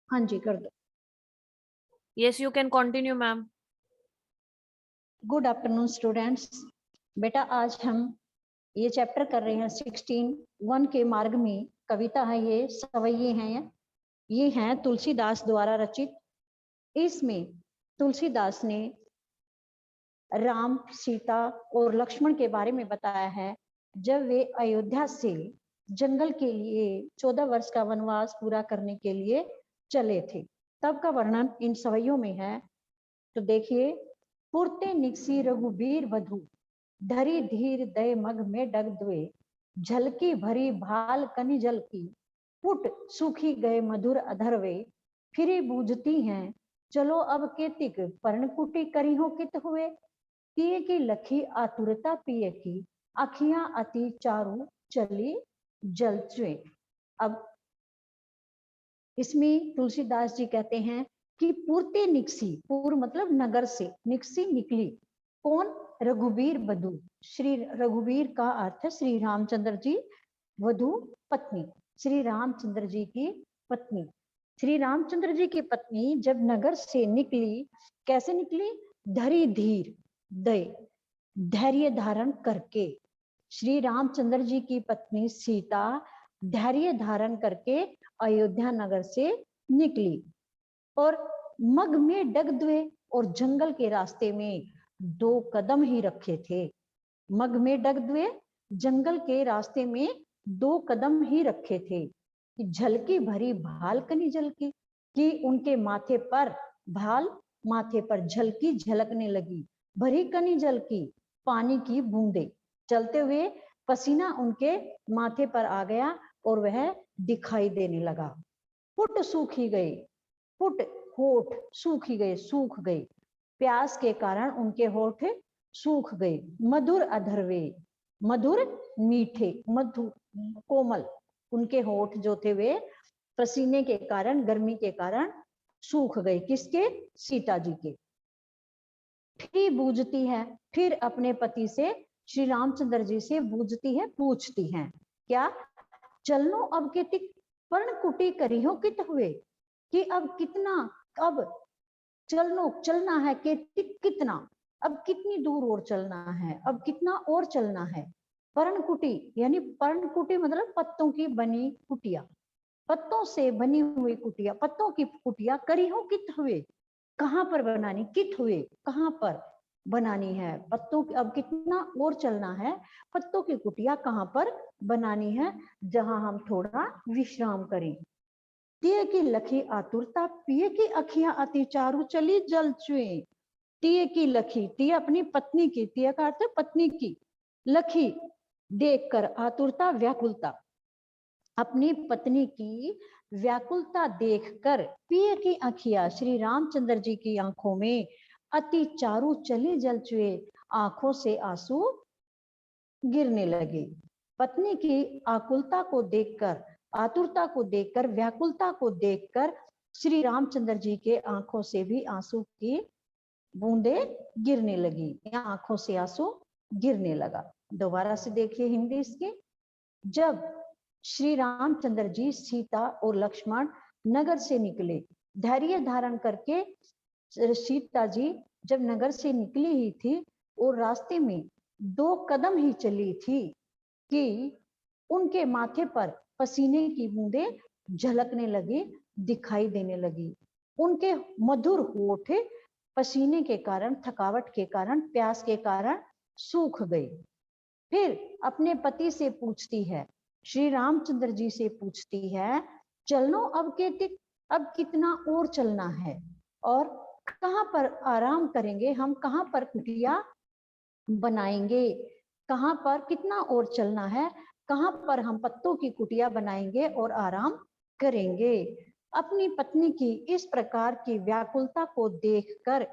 हाँ जी कर दो। Yes, you can continue, ma'am. Good afternoon students. बेटा आज हम ये चैप्टर कर रहे हैं 16 वन के मार्ग में। कविता है, ये सवैये हैं, ये हैं तुलसीदास द्वारा रचित। इसमें तुलसीदास ने राम, सीता और लक्ष्मण के बारे में बताया है। जब वे अयोध्या से जंगल के लिए 14 वर्ष का वनवास पूरा करने के लिए चले थे, तब का वर्णन इन सवैयों में है। तो देखिए, पुरते निकसी रघुबीर वधु, धरी धीर दय मग में डग द्वे, झलकी भरी भाल कनि जल की, पुट सूखी गए मधुर अधरवे, फिरी बूझती हैं चलो अब केतिक, पर्णकुटी करी हो कित हुए, पिए की लखी आतुरता पिए की, अखियां अति चारु चली जलचुए। अब इसमें तुलसीदास जी कहते हैं कि पूर्ते निकसी, पूर्व मतलब नगर से, निकसी निकली, कौन? रघुबीर वधु। श्री रघुबीर का अर्थ है श्री रामचंद्र जी, वधु पत्नी, श्री रामचंद्र जी की पत्नी। श्री रामचंद्र जी की पत्नी जब नगर से निकली, कैसे निकली? धरी धीर दय, धैर्य धारण करके। श्री रामचंद्र जी की पत्नी सीता धैर्य धारण करके अयोध्या नगर से निकली, और मग में डग द्वे, और जंगल के रास्ते में 2 कदम ही रखे थे। मग में डग द्वे, जंगल के रास्ते में 2 कदम ही रखे थे। कि झलकी भरी भाल कनी झलकी, कि उनके माथे पर भाल, माथे पर झलकी झलकने लगी, भरी कनी झलकी, पानी की बूंदे, चलते हुए पसीना उनके माथे पर आ गया और वह दिखाई देने लगा। पुट सूखी गई, पुट होठ सूखी गए, सूख गए, प्यास के कारण उनके होठ सूख गए। मधुर अधरवे, मधुर मीठे, मधु कोमल, उनके होठ जो थे वे पसीने के कारण, गर्मी के कारण सूख गए। किसके? सीता जी के। फिर बूझती है, फिर अपने पति से, श्री रामचंद्र जी से बूझती है, पूछती है क्या? चलनो अब के तिक, पर्णकुटी करी हो कित हुए, कि अब कितना, अब चलनो चलना है, के तिक कितना, अब कितनी दूर और चलना है, अब कितना और चलना है। पर्णकुटी यानी, पर्णकुटी मतलब पत्तों की बनी कुटिया, पत्तों से बनी हुई कुटिया, पत्तों की कुटिया करी हो कित हुए, कहाँ पर बनानी? कित हुए, कहाँ पर बनानी है? पत्तों की, अब कितना और चलना है, पत्तों की कुटिया कहाँ पर बनानी है, जहां हम थोड़ा विश्राम करें। तिये की लखी आतुरता, पिए की अखियां अति चारु चली जल चुए। तिये की लखी, तिये अपनी पत्नी की, तिये का अर्थ है पत्नी की, लखी देखकर, आतुरता व्याकुलता, अपनी पत्नी की व्याकुलता देखकर, पिए की अखियां, श्री रामचंद्र जी की आंखों में अति चारु चली जल चुए, आंखों से आंसू गिरने लगे। पत्नी की आकुलता को देखकर, आतुरता को देखकर, व्याकुलता को देखकर श्री रामचंद्र जी के आंखों से भी आंसू की बूंदे गिरने लगी, या आंखों से आंसू गिरने लगा। दोबारा से देखिए हिंदी इसकी। जब श्री रामचंद्र जी, सीता और लक्ष्मण नगर से निकले, धैर्य धारण करके सीता जी जब नगर से निकली ही थी और रास्ते में 2 कदम ही चली थी कि उनके माथे पर पसीने की बूंदे झलकने लगी, दिखाई देने लगी। उनके मधुर होठ पसीने के कारण, थकावट के कारण, प्यास के कारण सूख गए। फिर अपने पति से पूछती है, श्री रामचंद्र जी से पूछती है, चलनो अब के तिक, अब कितना और चलना है, और कहाँ पर आराम करेंगे हम, कहाँ पर कुटिया बनाएंगे, कहाँ पर कितना और चलना है, कहाँ पर हम पत्तों की कुटिया बनाएंगे और आराम करेंगे। अपनी पत्नी की इस प्रकार की व्याकुलता को देखकर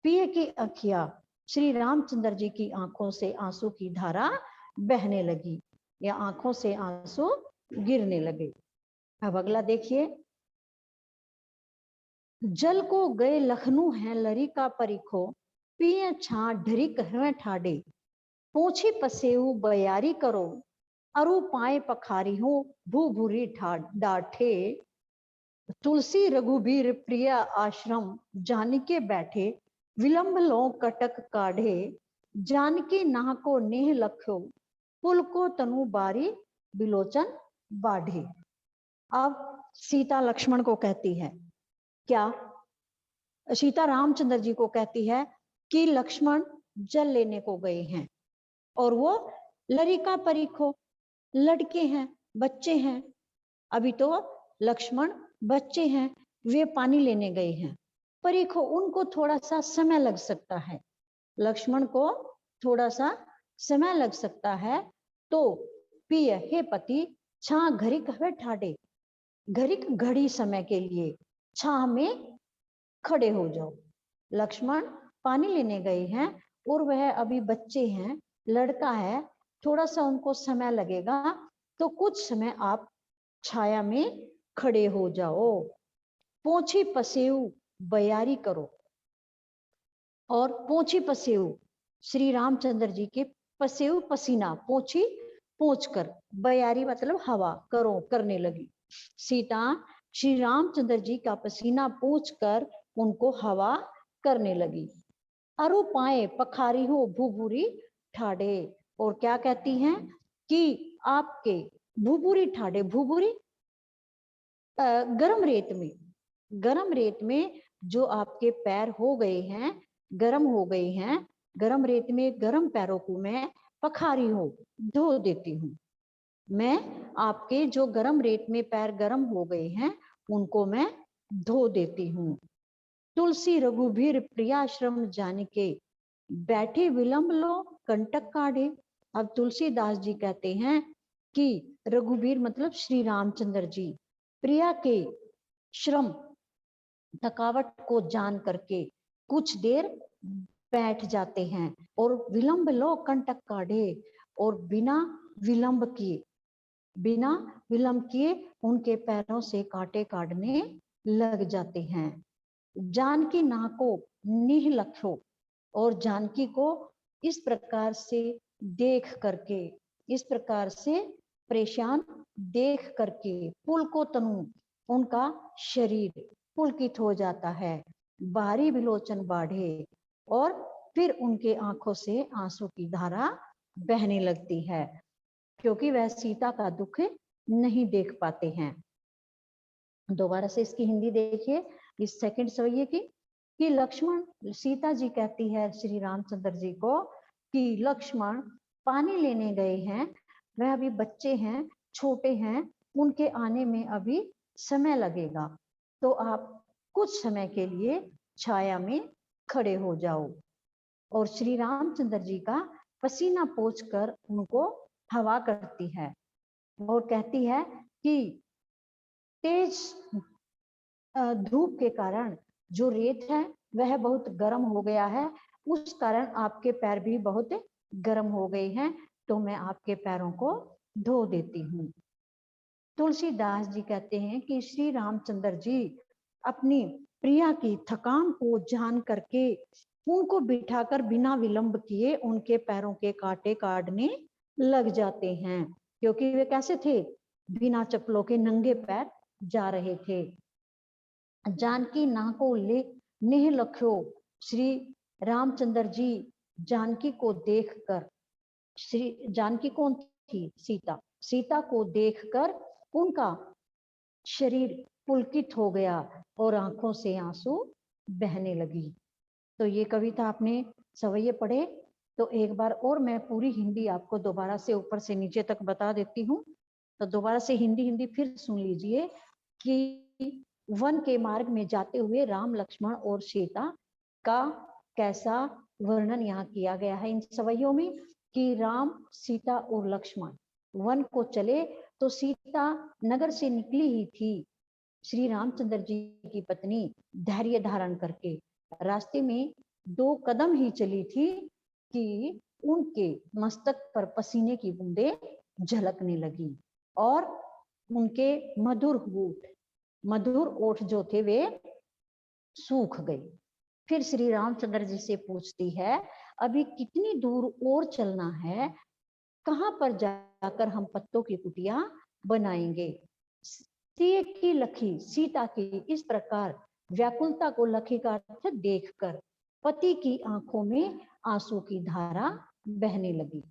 पिए की अखियां, श्री रामचंद्र जी की आंखों से आंसू की धारा बहने लगी, या आंखों से आंसू गिरने लगे। अब अगला देखिए। जल को गए लखनऊ है लरी का परिखो, पिए छा ढरिक है ठाडे, पोछी पसेऊ बयारी करो, अरु पाए पखारी हो भू भूरी डाठे, तुलसी रघुबीर प्रिय आश्रम जानिके बैठे, विलंब लो कटक काढ़े, जानकी नाह को नेह लख्यो, पुल को तनु बारी बिलोचन बाढ़े। अब सीता लक्ष्मण को कहती है, क्या सीता रामचंद्र जी को कहती है कि लक्ष्मण जल लेने को गए हैं और वो लरिका परीखो, लड़के हैं, बच्चे हैं, अभी तो लक्ष्मण बच्चे हैं, वे पानी लेने गए हैं, परीखो उनको थोड़ा सा समय लग सकता है, लक्ष्मण को थोड़ा सा समय लग सकता है, तो पिय हे पति छा घरिक हवे ठाडे, घरिक घड़ी समय के लिए छाह में खड़े हो जाओ। लक्ष्मण पानी लेने गए हैं और वह अभी बच्चे हैं, लड़का है, थोड़ा सा उनको समय लगेगा, तो कुछ समय आप छाया में खड़े हो जाओ। पोछी पसेऊ बयारी करो, और पोछी पसेऊ श्री रामचंद्र जी के पसेऊ पसीना, पोछी पोंछ कर, बयारी मतलब हवा, करो करने लगी। सीता श्री रामचंद्र जी का पसीना पोंछ कर उनको हवा करने लगी। अरु पाए पखारी हो भूभूरी ठाडे, और क्या कहती हैं कि आपके भूभूरी ठाडे, भूभूरी गरम रेत में जो आपके पैर हो गए हैं, गरम हो गए हैं, गरम रेत में गरम पैरों को मैं पखारी हो धो देती हूँ। मैं आपके जो गरम रेत में पैर गरम हो गए हैं उनको मैं धो देती हूँ। तुलसी रघुबीर प्रियाश्रम जानिके बैठे विलंब लो कंटक काढ़े। अब तुलसीदास जी कहते हैं कि रघुबीर मतलब श्री रामचंद्र जी प्रिया के श्रम थकावट को जान करके कुछ देर बैठ जाते हैं और विलंब लो कंटक काढ़े, और बिना विलंब किए उनके पैरों से कांटे काटने लग जाते हैं। जानकी नाह को नीह लख्यो, और जानकी को इस प्रकार से देख करके, इस प्रकार से परेशान देख करके, पुल को तनु उनका शरीर पुलकित हो जाता है, बाहरी विलोचन बाढ़े, और फिर उनके आंखों से आंसू की धारा बहने लगती है, क्योंकि वह सीता का दुख नहीं देख पाते हैं। दोबारा से इसकी हिंदी देखिए, इस सेकंड सवैये की, कि लक्ष्मण, सीता जी कहती है श्री रामचंद्र जी को कि लक्ष्मण पानी लेने गए हैं, वह अभी बच्चे हैं, छोटे हैं, उनके आने में अभी समय लगेगा, तो आप कुछ समय के लिए छाया में खड़े हो जाओ। और श्री रामचंद्र जी का पसीना पोंछकर उनको हवा करती है और कहती है कि तेज धूप के कारण जो रेत है वह बहुत गर्म हो गया है, उस कारण आपके पैर भी बहुत गर्म हो गए हैं, तो मैं आपके पैरों को धो देती हूँ। तुलसीदास जी कहते हैं कि श्री रामचंद्र जी अपनी प्रिया की थकान को जान करके उनको बिठाकर बिना विलंब किए उनके पैरों के कांटे काटने लग जाते हैं, क्योंकि वे कैसे थे, बिना चप्पलों के नंगे पैर जा रहे थे। जानकी नाह को ले नेह लख्यो, श्री रामचंद्र जी जानकी को देखकर, श्री जानकी कौन थी, सीता, सीता को देखकर उनका शरीर पुलकित हो गया और आंखों से आंसू बहने लगी। तो ये कविता आपने सवैये पढ़े, तो एक बार और मैं पूरी हिंदी आपको दोबारा से ऊपर से नीचे तक बता देती हूँ। तो दोबारा से हिंदी फिर सुन लीजिए कि वन के मार्ग में जाते हुए राम, लक्ष्मण और सीता का कैसा वर्णन यहाँ किया गया है इन सवैयों में, कि राम, सीता और लक्ष्मण वन को चले, तो सीता नगर से निकली ही थी, श्री रामचंद्र जी की पत्नी धैर्य धारण करके रास्ते में 2 कदम ही चली थी कि उनके मस्तक पर पसीने की बूंदें झलकने लगी और उनके मधुर ओठ जो थे वे सूख गए। फिर श्री रामचंद्र जी से पूछती है, अभी कितनी दूर और चलना है, कहाँ पर जाकर हम पत्तों की कुटिया बनाएंगे। सिय की लखी, सीता की इस प्रकार व्याकुलता को, लखी का अर्थ देखकर, पति की आंखों में आंसू की धारा बहने लगी।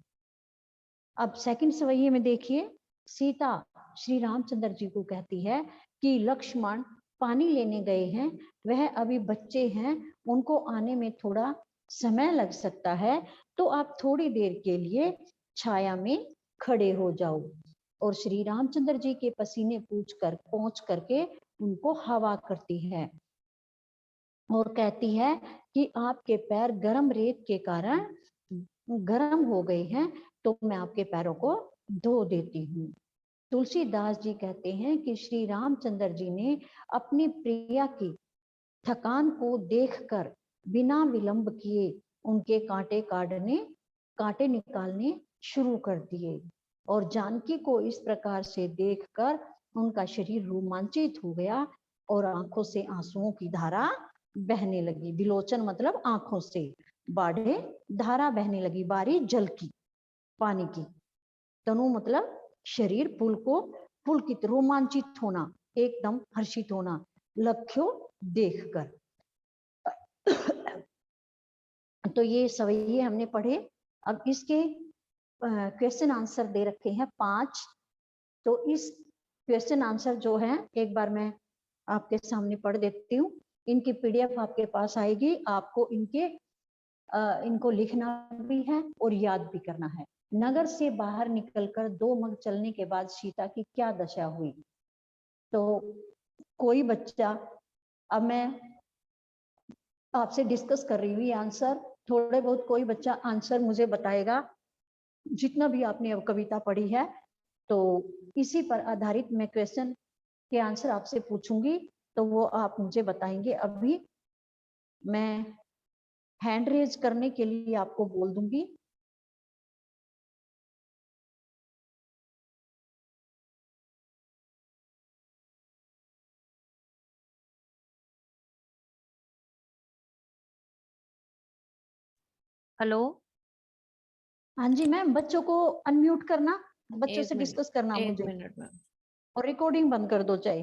अब सेकंड सवैये में देखिए, सीता श्री रामचंद्र जी को कहती है कि लक्ष्मण पानी लेने गए हैं, वह अभी बच्चे हैं, उनको आने में थोड़ा समय लग सकता है, तो आप थोड़ी देर के लिए छाया में खड़े हो जाओ। और श्री रामचंद्र जी के पसीने पहुंच करके उनको हवा करती है और कहती है कि आपके पैर गर्म रेत के कारण गर्म हो गए हैं, तो मैं आपके पैरों को धो देती हूँ। तुलसीदास जी कहते हैं कि श्री रामचंद्र जी ने अपनी प्रिया की थकान को देखकर बिना विलंब किए उनके कांटे निकालने शुरू कर दिए। और जानकी को इस प्रकार से देखकर उनका शरीर रोमांचित हो गया और आंखों से आंसुओं की धारा बहने लगी। विलोचन मतलब आंखों से, बाढ़े धारा बहने लगी, बारी जल की, पानी की। तनु मतलब शरीर, पुलकित रोमांचित होना, एकदम हर्षित होना, लख्यो देखकर। तो ये सवैये हमने पढ़े। अब इसके क्वेश्चन आंसर दे रखे हैं 5। तो इस क्वेश्चन आंसर जो है एक बार मैं आपके सामने पढ़ देती हूँ। इनकी पीडीएफ आपके पास आएगी, आपको इनको लिखना भी है और याद भी करना है। नगर से बाहर निकलकर 2 मग चलने के बाद सीता की क्या दशा हुई। तो कोई बच्चा, अब मैं आपसे डिस्कस कर रही हूँ आंसर, थोड़े बहुत कोई बच्चा आंसर मुझे बताएगा, जितना भी आपने अब कविता पढ़ी है। तो इसी पर आधारित मैं क्वेश्चन के आंसर आपसे पूछूंगी, तो वो आप मुझे बताएंगे। अभी मैं हैंड रेज करने के लिए आपको बोल दूंगी। हेलो, हाँ जी मैम, बच्चों को अनम्यूट करना, बच्चों एक से मिनट, डिस्कस करना एक मुझे, मिनट मैम। और रिकॉर्डिंग बंद कर दो चाहे।